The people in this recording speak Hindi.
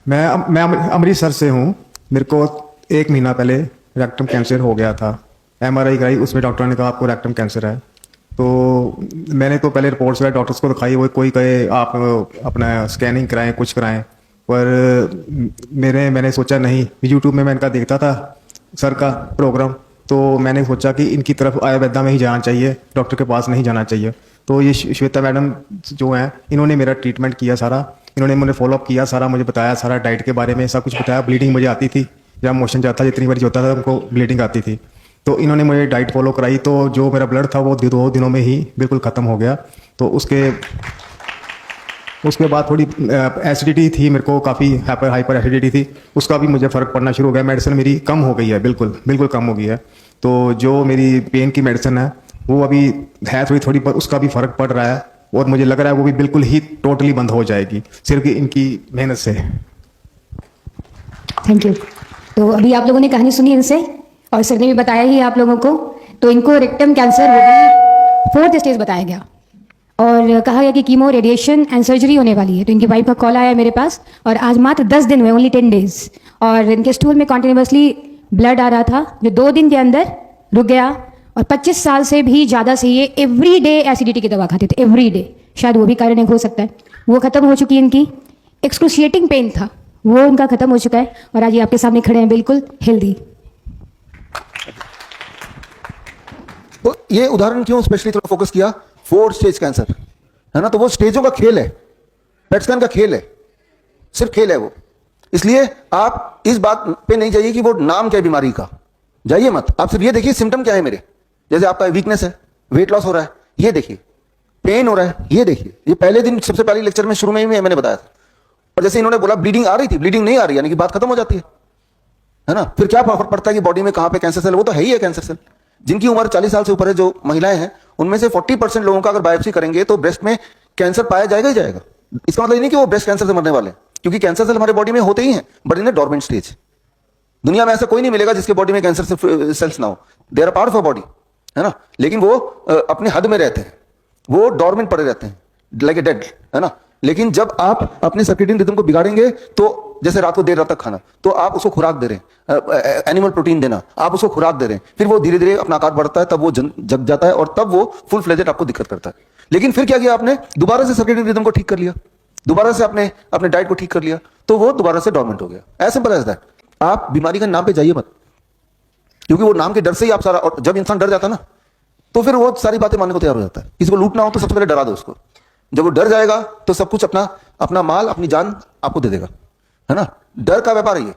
मैं अमृतसर से हूँ। मेरे को 1 महीना पहले रेक्टम कैंसर हो गया था। MRI कराई, उसमें डॉक्टर ने कहा आपको रेक्टम कैंसर है। तो मैंने तो पहले रिपोर्ट्स वगैरह डॉक्टर्स को दिखाई, वो कोई कहे आप अपना स्कैनिंग कराएं, कुछ कराएं, पर मैंने सोचा नहीं। यूट्यूब में मैं इनका देखता था सर का प्रोग्राम, तो मैंने सोचा कि इनकी तरफ आयुर्वेदा में ही जाना चाहिए, डॉक्टर के पास नहीं जाना चाहिए। तो ये श्वेता मैडम जो हैं, इन्होंने मेरा ट्रीटमेंट किया सारा, इन्होंने मुझे फॉलोअप किया सारा, मुझे बताया सारा डाइट के बारे में, सब कुछ बताया। ब्लीडिंग मुझे आती थी, जब मोशन जाता जितनी बार होता था उनको ब्लीडिंग आती थी, तो इन्होंने मुझे डाइट फॉलो कराई। तो जो मेरा ब्लड था वो 2 दिनों में ही बिल्कुल ख़त्म हो गया। तो उसके बाद थोड़ी एसिडिटी थी, मेरे को काफ़ी हाइपर एसिडिटी थी, उसका भी मुझे फ़र्क पड़ना शुरू हो गया। मेडिसिन मेरी कम हो गई है, बिल्कुल बिल्कुल कम हो गई है। तो जो मेरी पेन की मेडिसिन है वो अभी है थोड़ी पर उसका भी फ़र्क पड़ रहा है, और मुझे लग रहा है वो भी बिल्कुल ही टोटली बंद हो जाएगी, सिर्फ इनकी मेहनत से। Thank you. तो अभी आप लोगों ने कहानी सुनी इनसे, और सर ने भी बताया ही आप लोगों को। तो इनको रेक्टम कैंसर हो गई, 4th स्टेज बताया गया, और कहा गया कि कीमो, रेडिएशन एंड सर्जरी होने वाली है। तो इनकी वाइफ का कॉल आया मेरे पास, और आज मात्र 10 दिन हुए, ओनली 10 डेज, और इनके स्टूल में कॉन्टिन्यूसली ब्लड आ रहा था, जो 2 दिन के अंदर रुक गया। और 25 साल से भी ज़्यादा से ये एवरी डे एसिडिटी की दवा खाते थे, एवरी डे। शायद वो भी कारण एक हो सकता है। वो खत्म हो चुकी है इनकी। एक्सक्रूशिएटिंग पेन था, वो उनका खत्म हो चुका है, और आज ये आपके सामने खड़े हैं बिल्कुल हेल्दी। तो ये उदाहरण क्यों स्पेशली थोड़ा फोकस किया? 4 स्टेज कैंसर है ना, तो वो स्टेजों का खेल है, पेट स्कैन का खेल है, सिर्फ खेल है वो। इसलिए आप इस बात पे नहीं जाइए कि वो नाम क्या है बीमारी का, जाइए मत। आप सिर्फ ये देखिए सिम्टम क्या है मेरे। जैसे आपका वीकनेस है, वेट लॉस हो रहा है, ये देखिए, पेन हो रहा है, ये देखिए। ये पहले दिन सबसे पहले लेक्चर में शुरू में ही मैंने बताया था। और जैसे इन्होंने बोला ब्लीडिंग आ रही थी, ब्लीडिंग नहीं आ रही, यानी कि बात खत्म हो जाती है ना। फिर क्या फर्क पड़ता है कि बॉडी में कहां पे कैंसर सेल, वो तो है ही है कैंसर सेल। जिनकी उम्र 40 साल से ऊपर है, जो महिलाएं हैं, उनमें से 40% लोगों का अगर बायोप्सी करेंगे तो ब्रेस्ट में कैंसर पाया जाएगा ही जाएगा। इसका मतलब नहीं कि वो ब्रेस्ट कैंसर से मरने वाले हैं, क्योंकि कैंसर सेल हमारे बॉडी में होते ही हैं, बट इन डॉर्मेंट स्टेज। दुनिया में ऐसा कोई नहीं मिलेगा जिसके बॉडी में कैंसर सेल्स ना हो। They are part of a body, है ना, लेकिन वो अपने हद में रहते हैं, वो डॉर्मेंट पड़े रहते हैं, लाइक ए डेड, है ना। लेकिन जब आप अपने सर्केडियन रिदम को बिगाड़ेंगे, तो जैसे रात को देर रात तक खाना, तो आप उसको खुराक दे रहे हैं, एनिमल प्रोटीन देना, आप उसको खुराक दे रहे हैं, फिर वो धीरे धीरे अपना आकार बढ़ता है, तब वो जग जाता है, और तब वो फुल फ्लेजेड आपको दिक्कत करता है। लेकिन फिर क्या किया आपने? दोबारा से सर्केडियन रिदम को ठीक कर लिया, दोबारा से आपने अपने डाइट को ठीक कर लिया, तो वो दोबारा से डॉर्मेंट हो गया। As simple as that. आप बीमारी का नाम पे जाइए मत, क्योंकि वो नाम के डर से ही आप सारा, और जब इंसान डर जाता है ना, तो फिर वो सारी बातें मानने को तैयार हो जाता है। किसी को लूटना हो तो सबसे पहले डरा दो उसको। जब वो डर जाएगा तो सब कुछ, अपना माल, अपनी जान आपको दे देगा, है ना। डर का व्यापार है ये।